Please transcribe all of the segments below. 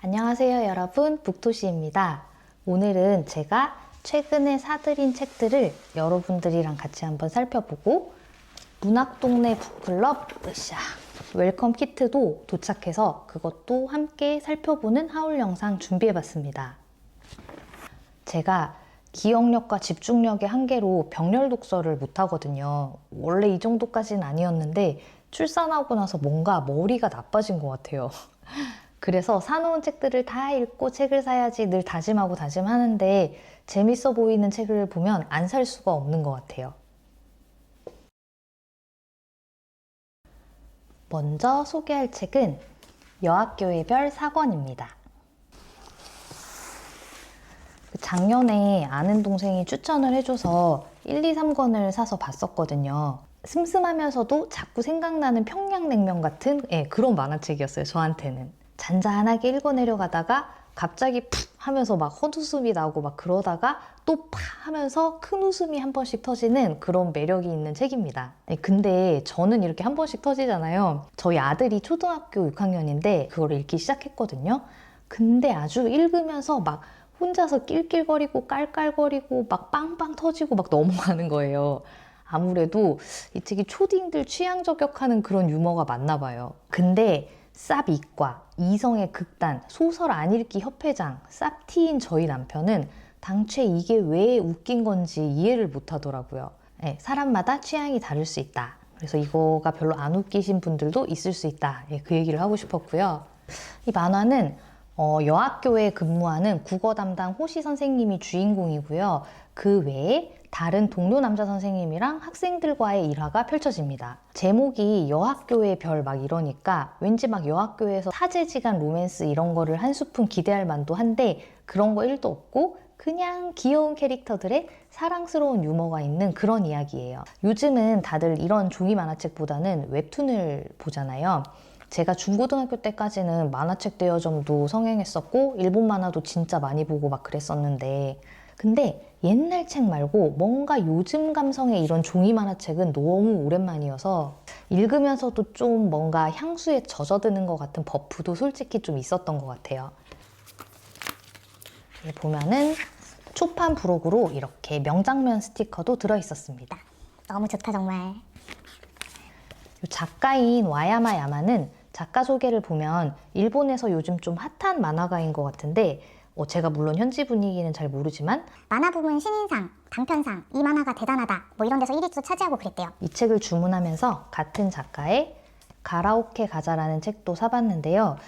안녕하세요 여러분, 북토시입니다. 오늘은 제가 최근에 사들인 책들을 여러분들이랑 같이 한번 살펴보고 문학동네 북클럽 웰컴 키트도 도착해서 그것도 함께 살펴보는 하울 영상 준비해봤습니다. 제가 기억력과 집중력의 한계로 병렬 독서를 못하거든요. 원래 이 정도까지는 아니었는데 출산하고 나서 뭔가 머리가 나빠진 것 같아요. 그래서 사놓은 책들을 다 읽고 책을 사야지 늘 다짐하는데 재밌어 보이는 책을 보면 안 살 수가 없는 것 같아요. 먼저 소개할 책은 여학교의 별 4권입니다. 작년에 아는 동생이 추천을 해줘서 1, 2, 3권을 사서 봤었거든요. 슴슴하면서도 자꾸 생각나는 평양냉면 같은 그런 만화책이었어요, 저한테는. 잔잔하게 읽어내려가다가 갑자기 푹 하면서 막 헛웃음이 나고 막 그러다가 또 팍 하면서 큰 웃음이 한 번씩 터지는 그런 매력이 있는 책입니다. 근데 저는 이렇게 한 번씩 터지잖아요. 저희 아들이 초등학교 6학년인데 그걸 읽기 시작했거든요. 근데 아주 읽으면서 막 혼자서 낄낄거리고 깔깔거리고 막 빵빵 터지고 막 넘어가는 거예요. 아무래도 이 책이 초딩들 취향 저격하는 그런 유머가 맞나 봐요. 근데 쌉 이과, 이성의 극단, 소설 안 읽기 협회장, 쌉티인 저희 남편은 당최 이게 왜 웃긴 건지 이해를 못 하더라고요. 사람마다 취향이 다를 수 있다. 그래서 이거가 별로 안 웃기신 분들도 있을 수 있다. 그 얘기를 하고 싶었고요. 이 만화는 여학교에 근무하는 국어 담당 호시 선생님이 주인공이고요. 그 외에 다른 동료 남자 선생님이랑 학생들과의 일화가 펼쳐집니다. 제목이 여학교의 별 막 이러니까 왠지 막 여학교에서 사제지간 로맨스 이런 거를 한 스푼 기대할 만도 한데 그런 거 1도 없고 그냥 귀여운 캐릭터들의 사랑스러운 유머가 있는 그런 이야기예요. 요즘은 다들 이런 종이 만화책보다는 웹툰을 보잖아요. 제가 중고등학교 때까지는 만화책 대여점도 성행했었고 일본 만화도 진짜 많이 보고 막 그랬었는데 근데 옛날 책 말고 뭔가 요즘 감성의 이런 종이 만화책은 너무 오랜만이어서 읽으면서도 좀 뭔가 향수에 젖어드는 것 같은 버프도 솔직히 좀 있었던 것 같아요. 보면은 초판 부록으로 이렇게 명장면 스티커도 들어있었습니다. 너무 좋다 정말. 작가인 와야마 야마는 작가 소개를 보면 일본에서 요즘 좀 핫한 만화가인 것 같은데 제가 물론 현지 분위기는 잘 모르지만 만화 부문 신인상, 단편상, 이 만화가 대단하다 뭐 이런 데서 1위도 차지하고 그랬대요. 이 책을 주문하면서 같은 작가의 가라오케 가자라는 책도 사봤는데요.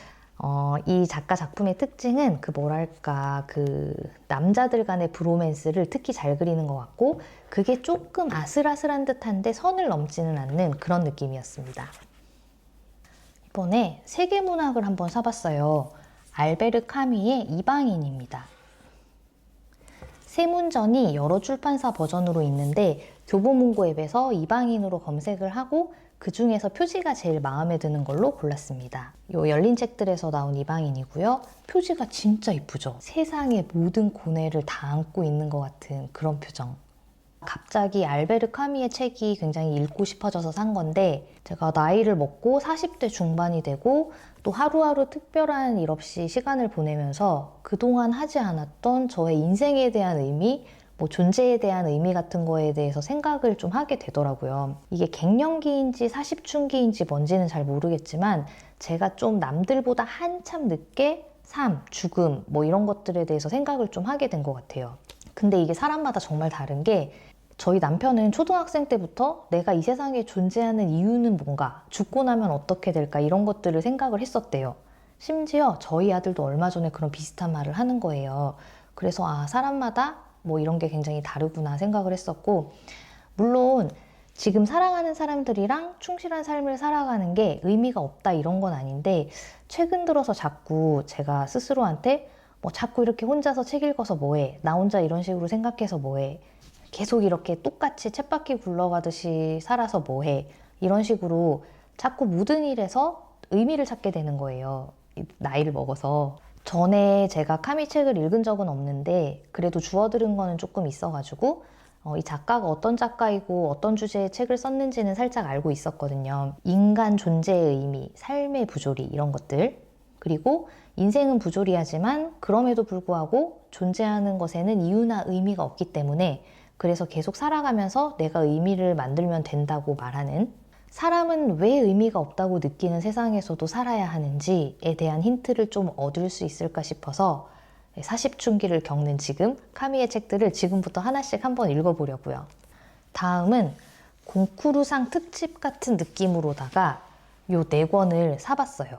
이 작가 작품의 특징은 그 남자들 간의 브로맨스를 특히 잘 그리는 것 같고 그게 조금 아슬아슬한 듯한데 선을 넘지는 않는 그런 느낌이었습니다. 이번에 세계문학을 한번 사봤어요. 알베르 카미의 이방인입니다. 세문전이 여러 출판사 버전으로 있는데 교보문고 앱에서 이방인으로 검색을 하고 그 중에서 표지가 제일 마음에 드는 걸로 골랐습니다. 요 열린 책들에서 나온 이방인이고요. 표지가 진짜 이쁘죠? 세상의 모든 고뇌를 다 안고 있는 것 같은 그런 표정. 갑자기 알베르 카미의 책이 굉장히 읽고 싶어져서 산 건데 제가 나이를 먹고 40대 중반이 되고 또 하루하루 특별한 일 없이 시간을 보내면서 그동안 하지 않았던 저의 인생에 대한 의미, 존재에 대한 의미 같은 거에 대해서 생각을 좀 하게 되더라고요. 이게 갱년기인지 40중기인지 뭔지는 잘 모르겠지만 제가 좀 남들보다 한참 늦게 삶, 죽음 이런 것들에 대해서 생각을 좀 하게 된 것 같아요. 근데 이게 사람마다 정말 다른 게 저희 남편은 초등학생 때부터 내가 이 세상에 존재하는 이유는 뭔가, 죽고 나면 어떻게 될까 이런 것들을 생각을 했었대요. 심지어 저희 아들도 얼마 전에 그런 비슷한 말을 하는 거예요. 그래서 사람마다 이런 게 굉장히 다르구나 생각을 했었고 물론 지금 사랑하는 사람들이랑 충실한 삶을 살아가는 게 의미가 없다 이런 건 아닌데 최근 들어서 자꾸 제가 스스로한테 자꾸 이렇게 혼자서 책 읽어서 뭐해? 나 혼자 이런 식으로 생각해서 뭐해? 계속 이렇게 똑같이 쳇바퀴 굴러가듯이 살아서 뭐해? 이런 식으로 자꾸 모든 일에서 의미를 찾게 되는 거예요. 나이를 먹어서. 전에 제가 카미 책을 읽은 적은 없는데 그래도 주워들은 거는 조금 있어가지고 이 작가가 어떤 작가이고 어떤 주제의 책을 썼는지는 살짝 알고 있었거든요. 인간 존재의 의미, 삶의 부조리 이런 것들. 그리고 인생은 부조리하지만 그럼에도 불구하고 존재하는 것에는 이유나 의미가 없기 때문에 그래서 계속 살아가면서 내가 의미를 만들면 된다고 말하는, 사람은 왜 의미가 없다고 느끼는 세상에서도 살아야 하는지에 대한 힌트를 좀 얻을 수 있을까 싶어서 40춘기를 겪는 지금 카미의 책들을 지금부터 하나씩 한번 읽어보려고요. 다음은 콩쿠르상 특집 같은 느낌으로다가 요 4권을 사봤어요.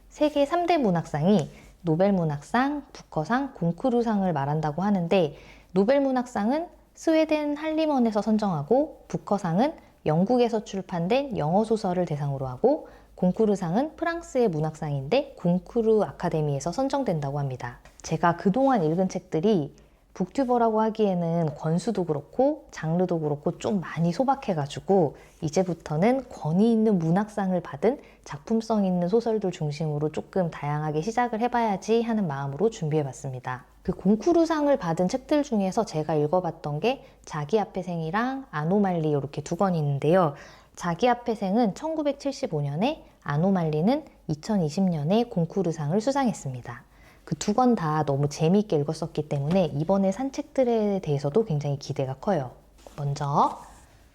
세계 3대 문학상이 노벨문학상, 부커상, 콩쿠르상을 말한다고 하는데, 노벨문학상은 스웨덴 한림원에서 선정하고, 부커상은 영국에서 출판된 영어 소설을 대상으로 하고, 콩쿠르상은 프랑스의 문학상인데 콩쿠르 아카데미에서 선정된다고 합니다. 제가 그동안 읽은 책들이 북튜버라고 하기에는 권수도 그렇고 장르도 그렇고 좀 많이 소박해가지고 이제부터는 권위 있는 문학상을 받은 작품성 있는 소설들 중심으로 조금 다양하게 시작을 해봐야지 하는 마음으로 준비해봤습니다. 그 콩쿠르상을 받은 책들 중에서 제가 읽어봤던 게 자기 앞의 생이랑 아노말리 이렇게 2권이 있는데요. 자기 앞의 생은 1975년에, 아노말리는 2020년에 콩쿠르상을 수상했습니다. 그 2권 다 너무 재미있게 읽었었기 때문에 이번에 산 책들에 대해서도 굉장히 기대가 커요. 먼저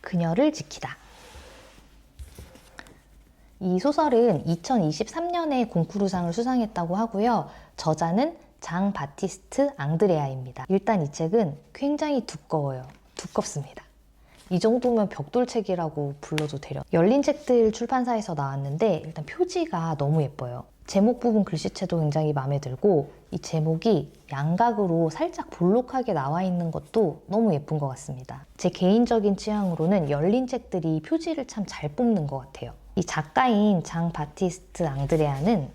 그녀를 지키다. 이 소설은 2023년에 콩쿠르상을 수상했다고 하고요. 저자는 장 바티스트 앙드레아입니다. 일단 이 책은 굉장히 두꺼워요. 두껍습니다. 이 정도면 벽돌책이라고 불러도 되려. 열린 책들 출판사에서 나왔는데 일단 표지가 너무 예뻐요. 제목 부분 글씨체도 굉장히 마음에 들고, 이 제목이 양각으로 살짝 볼록하게 나와 있는 것도 너무 예쁜 것 같습니다. 제 개인적인 취향으로는 열린 책들이 표지를 참 잘 뽑는 것 같아요. 이 작가인 장 바티스트 앙드레아는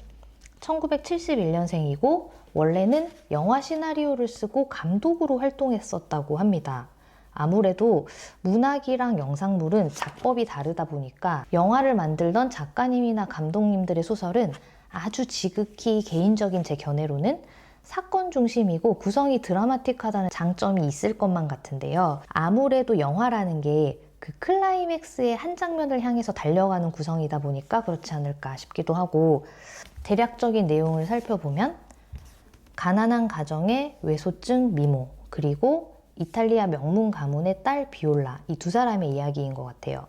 1971년생이고 원래는 영화 시나리오를 쓰고 감독으로 활동했었다고 합니다. 아무래도 문학이랑 영상물은 작법이 다르다 보니까 영화를 만들던 작가님이나 감독님들의 소설은 아주 지극히 개인적인 제 견해로는 사건 중심이고 구성이 드라마틱하다는 장점이 있을 것만 같은데요. 아무래도 영화라는 게 그 클라이맥스의 한 장면을 향해서 달려가는 구성이다 보니까 그렇지 않을까 싶기도 하고, 대략적인 내용을 살펴보면 가난한 가정의 외소증 미모, 그리고 이탈리아 명문 가문의 딸 비올라, 이 2사람의 이야기인 것 같아요.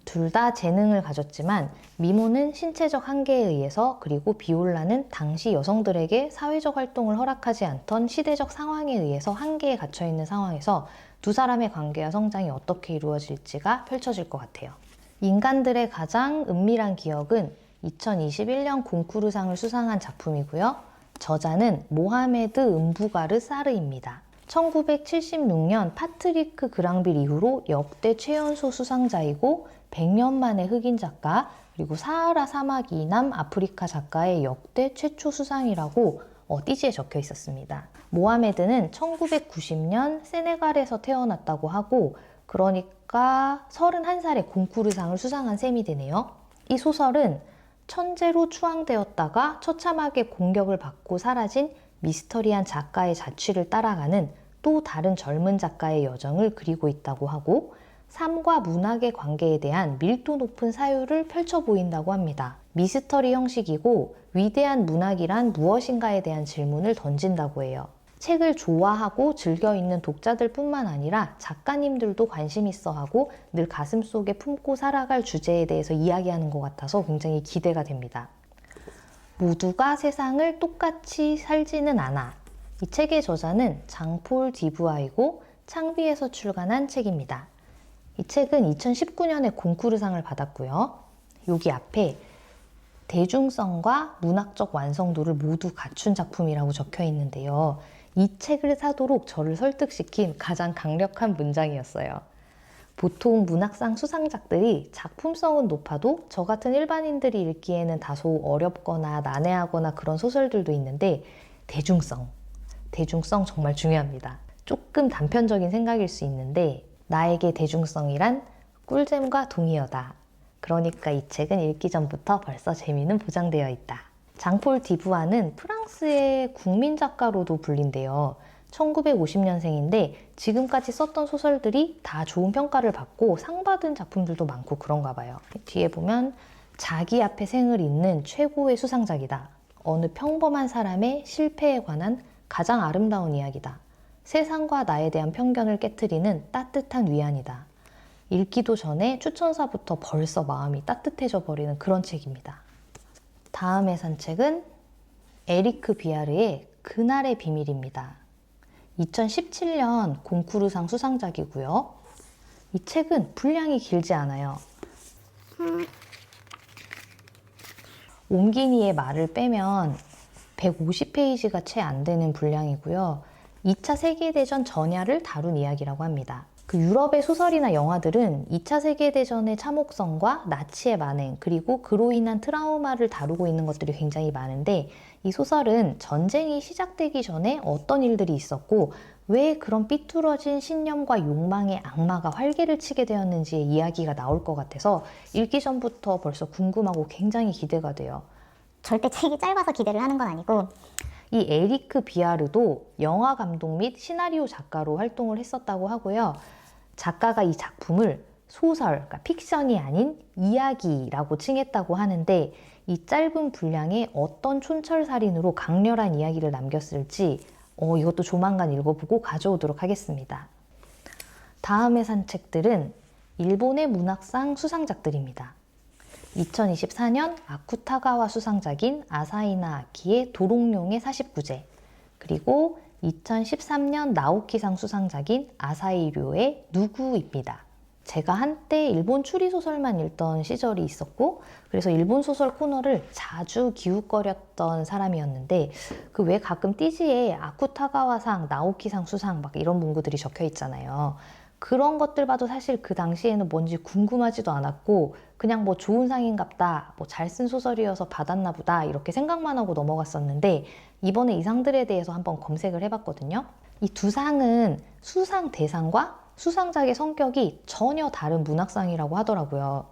둘 다 재능을 가졌지만 미모는 신체적 한계에 의해서, 그리고 비올라는 당시 여성들에게 사회적 활동을 허락하지 않던 시대적 상황에 의해서 한계에 갇혀 있는 상황에서 2사람의 관계와 성장이 어떻게 이루어질지가 펼쳐질 것 같아요. 인간들의 가장 은밀한 기억은 2021년 콩쿠르상을 수상한 작품이고요. 저자는 모하메드 은부가르 사르입니다. 1976년 파트리크 그랑빌 이후로 역대 최연소 수상자이고 100년 만에 흑인 작가, 그리고 사하라 사막 이남 아프리카 작가의 역대 최초 수상이라고 띠지에 적혀 있었습니다. 모하메드는 1990년 세네갈에서 태어났다고 하고, 그러니까 31살에 콩쿠르상을 수상한 셈이 되네요. 이 소설은 천재로 추앙되었다가 처참하게 공격을 받고 사라진 미스터리한 작가의 자취를 따라가는 또 다른 젊은 작가의 여정을 그리고 있다고 하고, 삶과 문학의 관계에 대한 밀도 높은 사유를 펼쳐 보인다고 합니다. 미스터리 형식이고 위대한 문학이란 무엇인가에 대한 질문을 던진다고 해요. 책을 좋아하고 즐겨 읽는 독자들 뿐만 아니라 작가님들도 관심 있어 하고 늘 가슴속에 품고 살아갈 주제에 대해서 이야기하는 것 같아서 굉장히 기대가 됩니다. 모두가 세상을 똑같이 살지는 않아. 이 책의 저자는 장폴 디부아이고 창비에서 출간한 책입니다. 이 책은 2019년에 콩쿠르상을 받았고요. 여기 앞에 대중성과 문학적 완성도를 모두 갖춘 작품이라고 적혀 있는데요. 이 책을 사도록 저를 설득시킨 가장 강력한 문장이었어요. 보통 문학상 수상작들이 작품성은 높아도 저 같은 일반인들이 읽기에는 다소 어렵거나 난해하거나 그런 소설들도 있는데, 대중성 정말 중요합니다. 조금 단편적인 생각일 수 있는데 나에게 대중성이란 꿀잼과 동의어다. 그러니까 이 책은 읽기 전부터 벌써 재미는 보장되어 있다. 장폴 디부아는 프랑스의 국민 작가로도 불린대요. 1950년생인데 지금까지 썼던 소설들이 다 좋은 평가를 받고 상 받은 작품들도 많고 그런가 봐요. 뒤에 보면 자기 앞에 생을 잇는 최고의 수상작이다. 어느 평범한 사람의 실패에 관한 가장 아름다운 이야기다. 세상과 나에 대한 편견을 깨트리는 따뜻한 위안이다. 읽기도 전에 추천사부터 벌써 마음이 따뜻해져 버리는 그런 책입니다. 다음에 산 책은 에리크 비아르의 그날의 비밀입니다. 2017년 곤쿠르상 수상작이고요. 이 책은 분량이 길지 않아요. 옹기니의 말을 빼면 150페이지가 채 안 되는 분량이고요. 2차 세계대전 전야를 다룬 이야기라고 합니다. 그 유럽의 소설이나 영화들은 2차 세계대전의 참혹성과 나치의 만행, 그리고 그로 인한 트라우마를 다루고 있는 것들이 굉장히 많은데, 이 소설은 전쟁이 시작되기 전에 어떤 일들이 있었고 왜 그런 삐뚤어진 신념과 욕망의 악마가 활개를 치게 되었는지의 이야기가 나올 것 같아서 읽기 전부터 벌써 궁금하고 굉장히 기대가 돼요. 절대 책이 짧아서 기대를 하는 건 아니고 이 에리크 비아르도 영화 감독 및 시나리오 작가로 활동을 했었다고 하고요. 작가가 이 작품을 소설, 그러니까 픽션이 아닌 이야기라고 칭했다고 하는데, 이 짧은 분량에 어떤 촌철살인으로 강렬한 이야기를 남겼을지 이것도 조만간 읽어보고 가져오도록 하겠습니다. 다음에 산 책들은 일본의 문학상 수상작들입니다. 2024년 아쿠타가와 수상작인 아사히나 아키의 도롱뇽의 49제, 그리고 2013년 나오키상 수상작인 아사히료의 누구입니다. 제가 한때 일본 추리소설만 읽던 시절이 있었고, 그래서 일본 소설 코너를 자주 기웃거렸던 사람이었는데, 그 왜 가끔 띠지에 아쿠타가와상, 나오키상 수상 막 이런 문구들이 적혀 있잖아요. 그런 것들 봐도 사실 그 당시에는 뭔지 궁금하지도 않았고, 그냥 뭐 좋은 상인갑다, 뭐 잘 쓴 소설이어서 받았나 보다 이렇게 생각만 하고 넘어갔었는데, 이번에 이 상들에 대해서 한번 검색을 해봤거든요. 이 두 상은 수상 대상과 수상작의 성격이 전혀 다른 문학상이라고 하더라고요.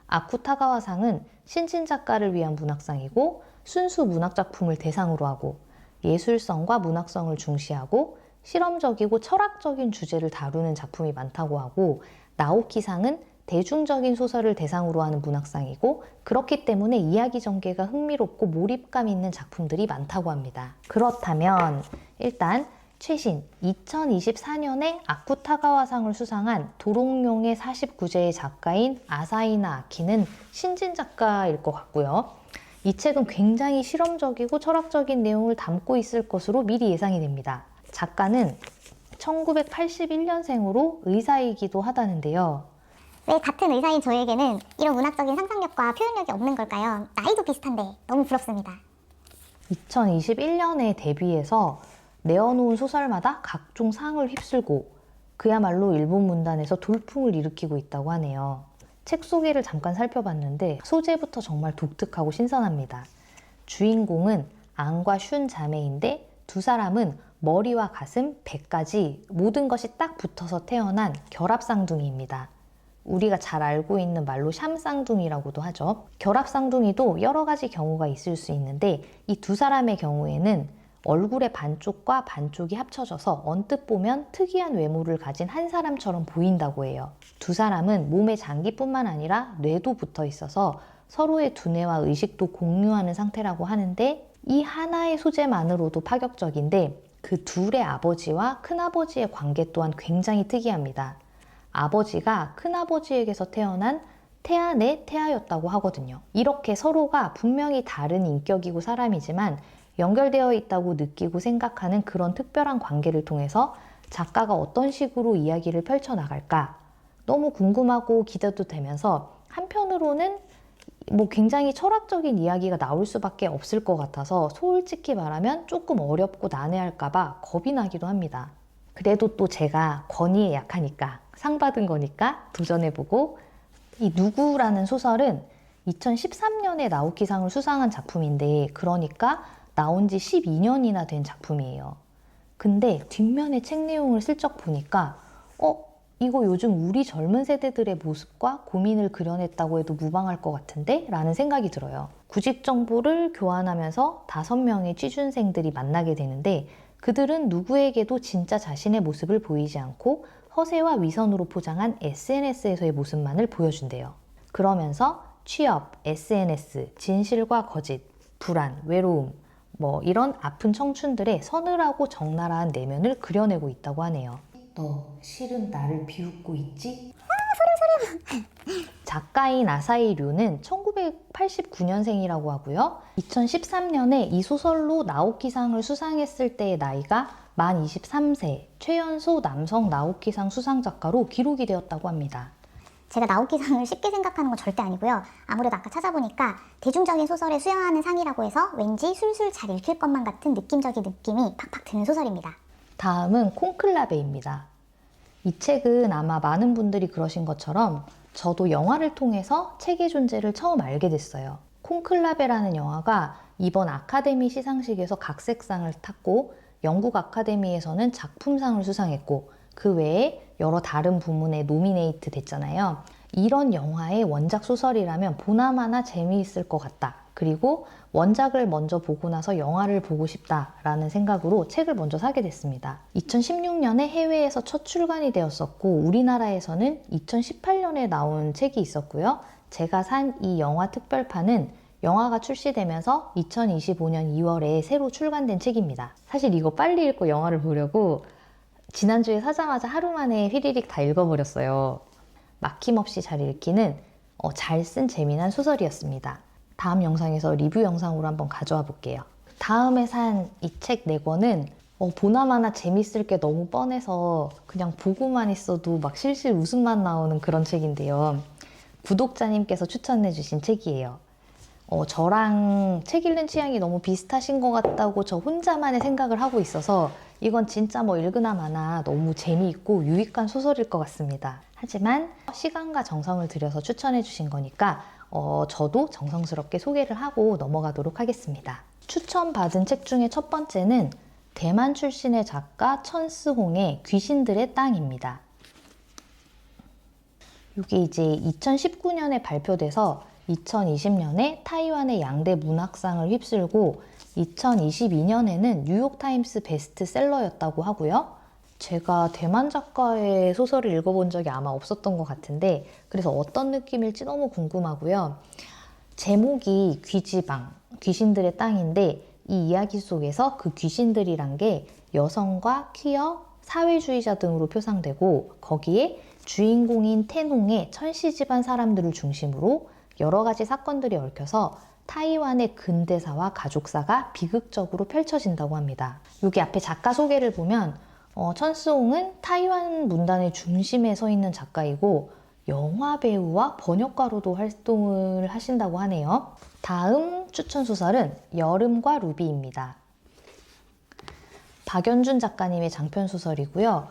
아쿠타가와상은 신진 작가를 위한 문학상이고, 순수 문학작품을 대상으로 하고 예술성과 문학성을 중시하고 실험적이고 철학적인 주제를 다루는 작품이 많다고 하고, 나오키상은 대중적인 소설을 대상으로 하는 문학상이고, 그렇기 때문에 이야기 전개가 흥미롭고 몰입감 있는 작품들이 많다고 합니다. 그렇다면 일단 최신 2024년에 아쿠타가와상을 수상한 도롱뇽의 49제의 작가인 아사히나 아키는 신진 작가일 것 같고요. 이 책은 굉장히 실험적이고 철학적인 내용을 담고 있을 것으로 미리 예상이 됩니다. 작가는 1981년생으로 의사이기도 하다는데요. 왜 같은 의사인 저에게는 이런 문학적인 상상력과 표현력이 없는 걸까요? 나이도 비슷한데 너무 부럽습니다. 2021년에 데뷔해서 내어놓은 소설마다 각종 상을 휩쓸고 그야말로 일본 문단에서 돌풍을 일으키고 있다고 하네요. 책 소개를 잠깐 살펴봤는데 소재부터 정말 독특하고 신선합니다. 주인공은 안과 슌 자매인데, 두 사람은 머리와 가슴, 배까지 모든 것이 딱 붙어서 태어난 결합쌍둥이입니다. 우리가 잘 알고 있는 말로 샴쌍둥이라고도 하죠. 결합쌍둥이도 여러 가지 경우가 있을 수 있는데, 이 두 사람의 경우에는 얼굴의 반쪽과 반쪽이 합쳐져서 언뜻 보면 특이한 외모를 가진 한 사람처럼 보인다고 해요. 두 사람은 몸의 장기뿐만 아니라 뇌도 붙어 있어서 서로의 두뇌와 의식도 공유하는 상태라고 하는데, 이 하나의 소재만으로도 파격적인데 그 둘의 아버지와 큰아버지의 관계 또한 굉장히 특이합니다. 아버지가 큰아버지에게서 태어난 태아의 태아였다고 하거든요. 이렇게 서로가 분명히 다른 인격이고 사람이지만 연결되어 있다고 느끼고 생각하는 그런 특별한 관계를 통해서 작가가 어떤 식으로 이야기를 펼쳐나갈까 너무 궁금하고 기대도 되면서, 한편으로는 굉장히 철학적인 이야기가 나올 수밖에 없을 것 같아서 솔직히 말하면 조금 어렵고 난해할까봐 겁이 나기도 합니다. 그래도 또 제가 권위에 약하니까, 상 받은 거니까 도전해보고, 이 누구라는 소설은 2013년에 나오키상을 수상한 작품인데, 그러니까 나온 지 12년이나 된 작품이에요. 근데 뒷면에 책 내용을 슬쩍 보니까 이거 요즘 우리 젊은 세대들의 모습과 고민을 그려냈다고 해도 무방할 것 같은데? 라는 생각이 들어요. 구직 정보를 교환하면서 5명의 취준생들이 만나게 되는데, 그들은 누구에게도 진짜 자신의 모습을 보이지 않고 허세와 위선으로 포장한 SNS에서의 모습만을 보여준대요. 그러면서 취업, SNS, 진실과 거짓, 불안, 외로움, 이런 아픈 청춘들의 서늘하고 적나라한 내면을 그려내고 있다고 하네요. 너 실은 나를 비웃고 있지? 작가인 아사히 류는 1989년생이라고 하고요. 2013년에 이 소설로 나오키상을 수상했을 때의 나이가 만 23세, 최연소 남성 나오키상 수상 작가로 기록이 되었다고 합니다. 제가 나오키상을 쉽게 생각하는 건 절대 아니고요. 아무래도 아까 찾아보니까 대중적인 소설에 수여하는 상이라고 해서 왠지 술술 잘 읽힐 것만 같은 느낌적인 느낌이 팍팍 드는 소설입니다. 다음은 콘클라베입니다. 이 책은 아마 많은 분들이 그러신 것처럼 저도 영화를 통해서 책의 존재를 처음 알게 됐어요. 콘클라베라는 영화가 이번 아카데미 시상식에서 각색상을 탔고 영국 아카데미에서는 작품상을 수상했고 그 외에 여러 다른 부문에 노미네이트 됐잖아요. 이런 영화의 원작 소설이라면 보나마나 재미있을 것 같다. 그리고 원작을 먼저 보고 나서 영화를 보고 싶다라는 생각으로 책을 먼저 사게 됐습니다. 2016년에 해외에서 첫 출간이 되었었고 우리나라에서는 2018년에 나온 책이 있었고요. 제가 산 이 영화 특별판은 영화가 출시되면서 2025년 2월에 새로 출간된 책입니다. 사실 이거 빨리 읽고 영화를 보려고 지난주에 사자마자 하루 만에 휘리릭 다 읽어버렸어요. 막힘없이 잘 읽히는 잘 쓴 재미난 소설이었습니다. 다음 영상에서 리뷰 영상으로 한번 가져와 볼게요. 다음에 산 이 책 4권은 보나마나 재밌을 게 너무 뻔해서 그냥 보고만 있어도 막 실실 웃음만 나오는 그런 책인데요. 구독자님께서 추천해 주신 책이에요. 저랑 책 읽는 취향이 너무 비슷하신 것 같다고 저 혼자만의 생각을 하고 있어서 이건 진짜 읽으나 마나 너무 재미있고 유익한 소설일 것 같습니다. 하지만 시간과 정성을 들여서 추천해 주신 거니까 저도 정성스럽게 소개를 하고 넘어가도록 하겠습니다. 추천받은 책 중에 첫 번째는 대만 출신의 작가 천스홍의 귀신들의 땅입니다. 이게 이제 2019년에 발표돼서 2020년에 타이완의 양대 문학상을 휩쓸고 2022년에는 뉴욕타임스 베스트셀러였다고 하고요. 제가 대만 작가의 소설을 읽어본 적이 아마 없었던 것 같은데 그래서 어떤 느낌일지 너무 궁금하고요. 제목이 귀지방, 귀신들의 땅인데 이 이야기 속에서 그 귀신들이란 게 여성과 퀴어, 사회주의자 등으로 표상되고 거기에 주인공인 텐홍의 천씨 집안 사람들을 중심으로 여러 가지 사건들이 얽혀서 타이완의 근대사와 가족사가 비극적으로 펼쳐진다고 합니다. 여기 앞에 작가 소개를 보면 천스홍은 타이완 문단의 중심에 서 있는 작가이고 영화 배우와 번역가로도 활동을 하신다고 하네요. 다음 추천 소설은 여름과 루비입니다. 박연준 작가님의 장편 소설이고요.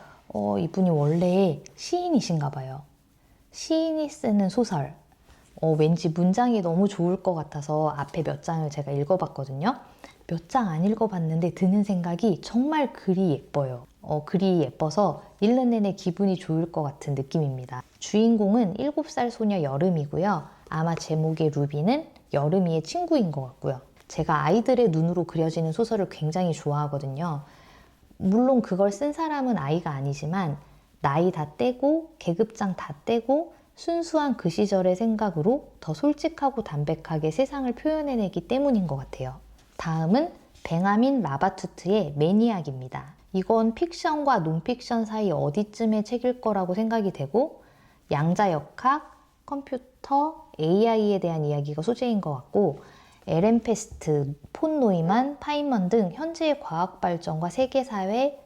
이분이 원래 시인이신가 봐요. 시인이 쓰는 소설. 왠지 문장이 너무 좋을 것 같아서 앞에 몇 장을 제가 읽어봤거든요. 몇 장 안 읽어봤는데 드는 생각이 정말 글이 예뻐요. 글이 예뻐서 읽는 내내 기분이 좋을 것 같은 느낌입니다. 주인공은 7살 소녀 여름이고요. 아마 제목의 루비는 여름이의 친구인 것 같고요. 제가 아이들의 눈으로 그려지는 소설을 굉장히 좋아하거든요. 물론 그걸 쓴 사람은 아이가 아니지만 나이 다 떼고 계급장 다 떼고 순수한 그 시절의 생각으로 더 솔직하고 담백하게 세상을 표현해내기 때문인 것 같아요. 다음은 벤하민 라바투트의 매니악입니다. 이건 픽션과 논픽션 사이 어디쯤의 책일 거라고 생각이 되고 양자역학, 컴퓨터, AI에 대한 이야기가 소재인 것 같고 에렌 페스트, 폰 노이만, 파인먼 등 현재의 과학 발전과 세계사의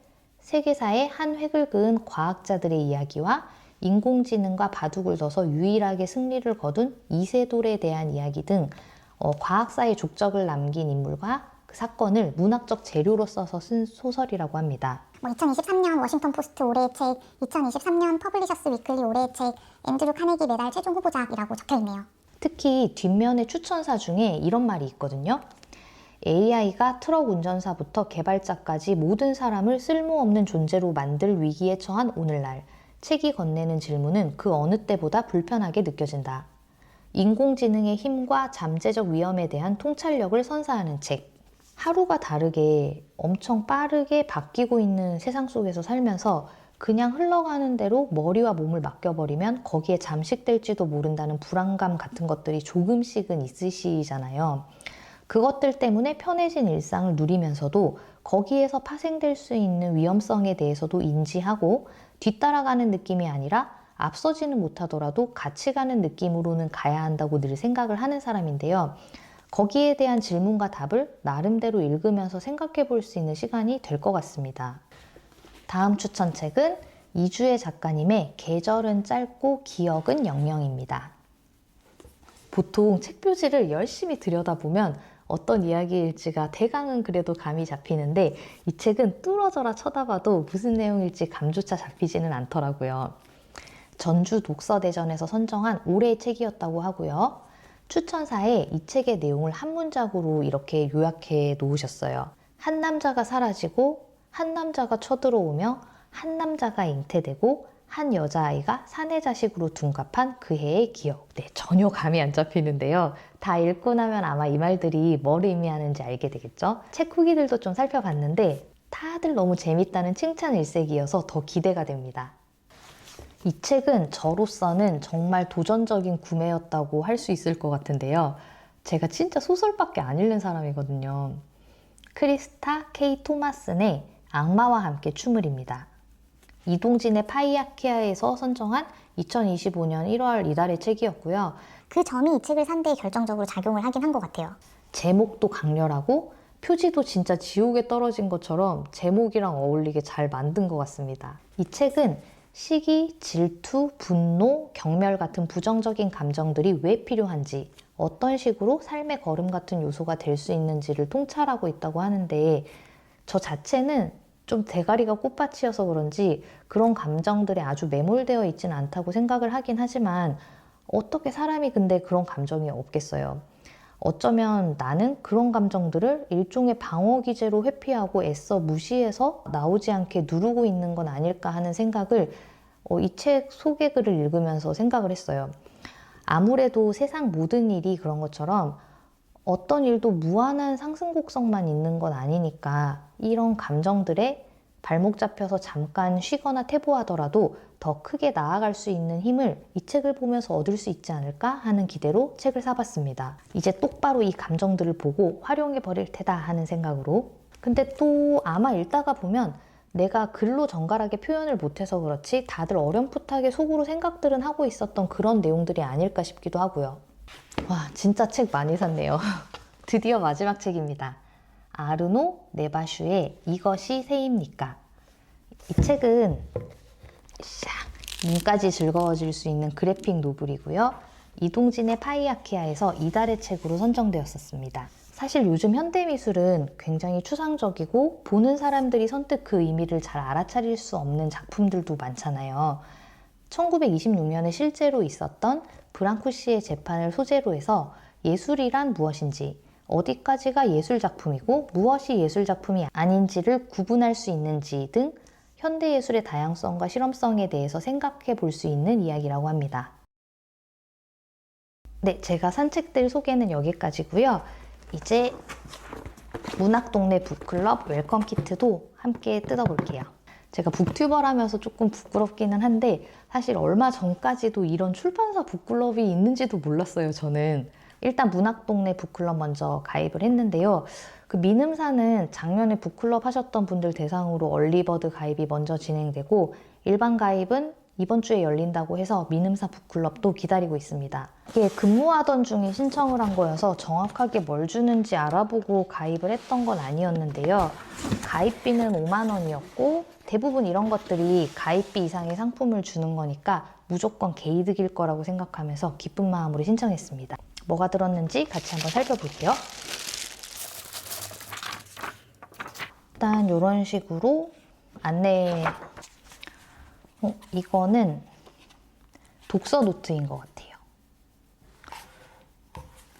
한 획을 그은 과학자들의 이야기와 인공지능과 바둑을 둬서 유일하게 승리를 거둔 이세돌에 대한 이야기 등 과학사의 족적을 남긴 인물과 그 사건을 문학적 재료로 써서 쓴 소설이라고 합니다. 2023년 워싱턴 포스트 올해의 책, 2023년 퍼블리셔스 위클리 올해의 책, 앤드류 카네기 메달 최종 후보작이라고 적혀있네요. 특히 뒷면의 추천사 중에 이런 말이 있거든요. AI가 트럭 운전사부터 개발자까지 모든 사람을 쓸모없는 존재로 만들 위기에 처한 오늘날 책이 건네는 질문은 그 어느 때보다 불편하게 느껴진다. 인공지능의 힘과 잠재적 위험에 대한 통찰력을 선사하는 책. 하루가 다르게 엄청 빠르게 바뀌고 있는 세상 속에서 살면서 그냥 흘러가는 대로 머리와 몸을 맡겨버리면 거기에 잠식될지도 모른다는 불안감 같은 것들이 조금씩은 있으시잖아요. 그것들 때문에 편해진 일상을 누리면서도 거기에서 파생될 수 있는 위험성에 대해서도 인지하고 뒤따라가는 느낌이 아니라 앞서지는 못하더라도 같이 가는 느낌으로는 가야 한다고 늘 생각을 하는 사람인데요. 거기에 대한 질문과 답을 나름대로 읽으면서 생각해 볼 수 있는 시간이 될 것 같습니다. 다음 추천책은 이주혜 작가님의 계절은 짧고 기억은 영영입니다. 보통 책 표지를 열심히 들여다보면 어떤 이야기일지가 대강은 그래도 감이 잡히는데 이 책은 뚫어져라 쳐다봐도 무슨 내용일지 감조차 잡히지는 않더라고요. 전주 독서대전에서 선정한 올해의 책이었다고 하고요. 추천사에 이 책의 내용을 한 문장으로 이렇게 요약해 놓으셨어요. 한 남자가 사라지고 한 남자가 쳐들어오며 한 남자가 잉태되고 한 여자아이가 사내 자식으로 둔갑한 그 해의 기억. 네, 전혀 감이 안 잡히는데요. 다 읽고 나면 아마 이 말들이 뭘 의미하는지 알게 되겠죠? 책 후기들도 좀 살펴봤는데 다들 너무 재밌다는 칭찬 일색이어서 더 기대가 됩니다. 이 책은 저로서는 정말 도전적인 구매였다고 할 수 있을 것 같은데요. 제가 진짜 소설밖에 안 읽는 사람이거든요. 크리스타 K. 토마슨의 악마와 함께 춤을입니다. 이동진의 파이아키아에서 선정한 2025년 1월 이달의 책이었고요. 그 점이 이 책을 산 데 결정적으로 작용을 하긴 한 것 같아요. 제목도 강렬하고 표지도 진짜 지옥에 떨어진 것처럼 제목이랑 어울리게 잘 만든 것 같습니다. 이 책은 시기, 질투, 분노, 경멸 같은 부정적인 감정들이 왜 필요한지, 어떤 식으로 삶의 걸음 같은 요소가 될 수 있는지를 통찰하고 있다고 하는데 저 자체는 좀 대가리가 꽃밭이어서 그런지 그런 감정들에 아주 매몰되어 있지는 않다고 생각을 하긴 하지만 어떻게 사람이 근데 그런 감정이 없겠어요. 어쩌면 나는 그런 감정들을 일종의 방어 기제로 회피하고 애써 무시해서 나오지 않게 누르고 있는 건 아닐까 하는 생각을 이 책 소개글을 읽으면서 생각을 했어요. 아무래도 세상 모든 일이 그런 것처럼 어떤 일도 무한한 상승 곡선만 있는 건 아니니까 이런 감정들에 발목 잡혀서 잠깐 쉬거나 퇴보하더라도 더 크게 나아갈 수 있는 힘을 이 책을 보면서 얻을 수 있지 않을까 하는 기대로 책을 사봤습니다. 이제 똑바로 이 감정들을 보고 활용해 버릴 테다 하는 생각으로. 근데 또 아마 읽다가 보면 내가 글로 정갈하게 표현을 못해서 그렇지 다들 어렴풋하게 속으로 생각들은 하고 있었던 그런 내용들이 아닐까 싶기도 하고요. 와, 진짜 책 많이 샀네요. 드디어 마지막 책입니다. 아르노 네바슈의 이것이 새입니까? 이 책은 눈까지 즐거워질 수 있는 그래픽 노블이고요. 이동진의 파이아키아에서 이달의 책으로 선정되었었습니다. 사실 요즘 현대미술은 굉장히 추상적이고 보는 사람들이 선뜻 그 의미를 잘 알아차릴 수 없는 작품들도 많잖아요. 1926년에 실제로 있었던 브랑쿠시의 재판을 소재로 해서 예술이란 무엇인지, 어디까지가 예술작품이고 무엇이 예술작품이 아닌지를 구분할 수 있는지 등 현대예술의 다양성과 실험성에 대해서 생각해 볼 수 있는 이야기라고 합니다. 네, 제가 산 책들 소개는 여기까지고요. 이제 문학동네 북클럽 웰컴 키트도 함께 뜯어볼게요. 제가 북튜버라면서 조금 부끄럽기는 한데 사실 얼마 전까지도 이런 출판사 북클럽이 있는지도 몰랐어요, 저는. 일단 문학동네 북클럽 먼저 가입을 했는데요. 그 민음사는 작년에 북클럽 하셨던 분들 대상으로 얼리버드 가입이 먼저 진행되고 일반 가입은 이번 주에 열린다고 해서 민음사 북클럽도 기다리고 있습니다. 이게 근무하던 중에 신청을 한 거여서 정확하게 뭘 주는지 알아보고 가입을 했던 건 아니었는데요. 가입비는 5만 원이었고 대부분 이런 것들이 가입비 이상의 상품을 주는 거니까 무조건 개이득일 거라고 생각하면서 기쁜 마음으로 신청했습니다. 뭐가 들었는지 같이 한번 살펴볼게요. 일단 이런 식으로 안내. 이거는 독서 노트인 것 같아요.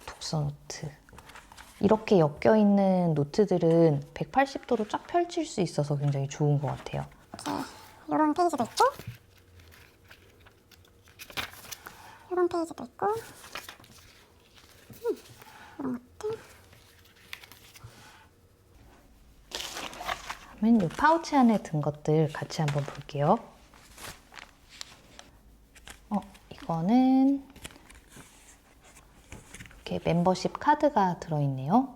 독서 노트. 이렇게 엮여있는 노트들은 180도로 쫙 펼칠 수 있어서 굉장히 좋은 것 같아요. 이런 페이지도 있고, 이런 페이지도 있고, 이런 것들. 그러면 이 파우치 안에 든 것들 같이 한번 볼게요. 이거는 이렇게 멤버십 카드가 들어있네요.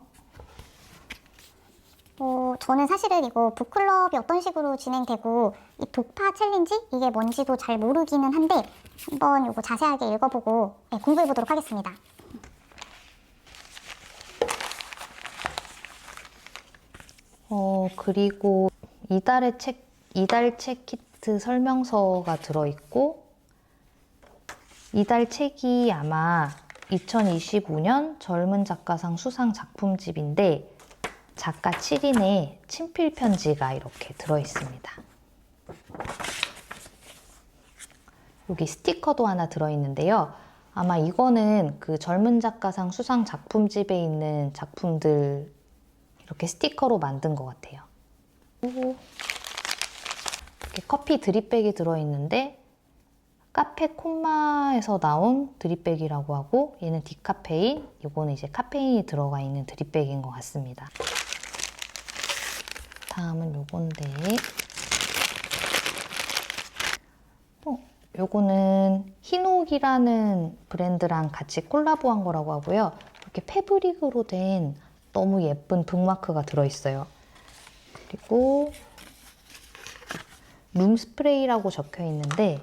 저는 사실은 이거 북클럽이 어떤 식으로 진행되고 이 독파 챌린지 이게 뭔지도 잘 모르기는 한데 한번 이거 자세하게 읽어보고 공부해 보도록 하겠습니다. 그리고 이달 책 키트 설명서가 들어있고, 이달 책이 아마 2025년 젊은 작가상 수상 작품집인데 작가 7인의 친필 편지가 이렇게 들어있습니다. 여기 스티커도 하나 들어있는데요. 아마 이거는 그 젊은 작가상 수상 작품집에 있는 작품들 이렇게 스티커로 만든 것 같아요. 이렇게 커피 드립백이 들어있는데 카페 콤마에서 나온 드립백이라고 하고, 얘는 디카페인, 이거는 이제 카페인이 들어가 있는 드립백인 것 같습니다. 다음은 요건데, 요거는 히녹이라는 브랜드랑 같이 콜라보한 거라고 하고요. 이렇게 패브릭으로 된 너무 예쁜 북마크가 들어있어요. 그리고 룸 스프레이라고 적혀 있는데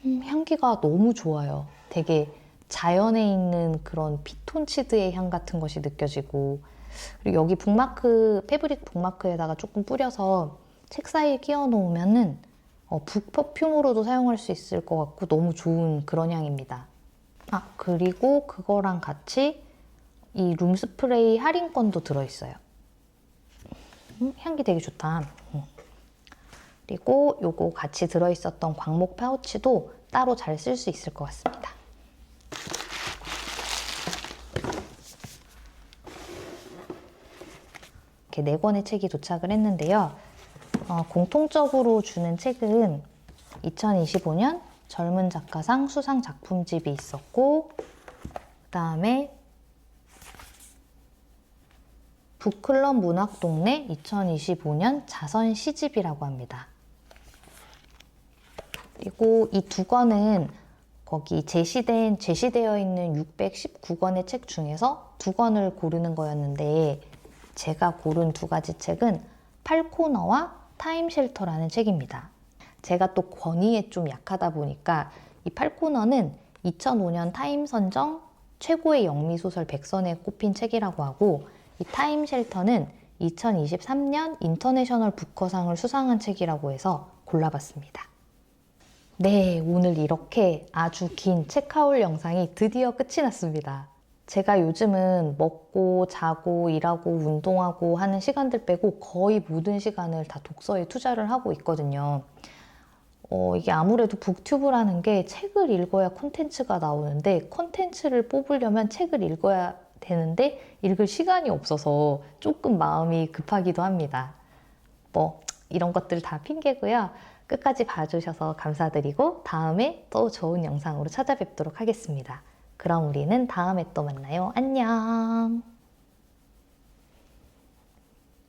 향기가 너무 좋아요. 되게 자연에 있는 그런 피톤치드의 향 같은 것이 느껴지고, 그리고 여기 북마크, 패브릭 북마크에다가 조금 뿌려서 책 사이에 끼워 놓으면은 북 퍼퓸으로도 사용할 수 있을 것 같고 너무 좋은 그런 향입니다. 그리고 그거랑 같이 이 룸스프레이 할인권도 들어있어요. 향기 되게 좋다. 그리고 요거 같이 들어있었던 광목 파우치도 따로 잘 쓸 수 있을 것 같습니다. 이렇게 4권의 책이 도착을 했는데요. 공통적으로 주는 책은 2025년 젊은 작가상 수상 작품집이 있었고, 그 다음에 북클럽 문학동네 2025년 자선 시집이라고 합니다. 그리고 이 2권은 거기 제시되어 있는 619권의 책 중에서 2권을 고르는 거였는데, 제가 고른 2가지 책은 팔코너와 타임쉘터라는 책입니다. 제가 또 권위에 좀 약하다 보니까 이 팔코너는 2005년 타임 선정 최고의 영미소설 100선에 꼽힌 책이라고 하고, 이 타임쉘터는 2023년 인터내셔널 부커상을 수상한 책이라고 해서 골라봤습니다. 네, 오늘 이렇게 아주 긴 책하울 영상이 드디어 끝이 났습니다. 제가 요즘은 먹고 자고 일하고 운동하고 하는 시간들 빼고 거의 모든 시간을 다 독서에 투자를 하고 있거든요. 이게 아무래도 북튜브라는 게 책을 읽어야 콘텐츠가 나오는데, 콘텐츠를 뽑으려면 책을 읽어야 되는데 읽을 시간이 없어서 조금 마음이 급하기도 합니다. 이런 것들 다 핑계고요. 끝까지 봐주셔서 감사드리고 다음에 또 좋은 영상으로 찾아뵙도록 하겠습니다. 그럼 우리는 다음에 또 만나요. 안녕.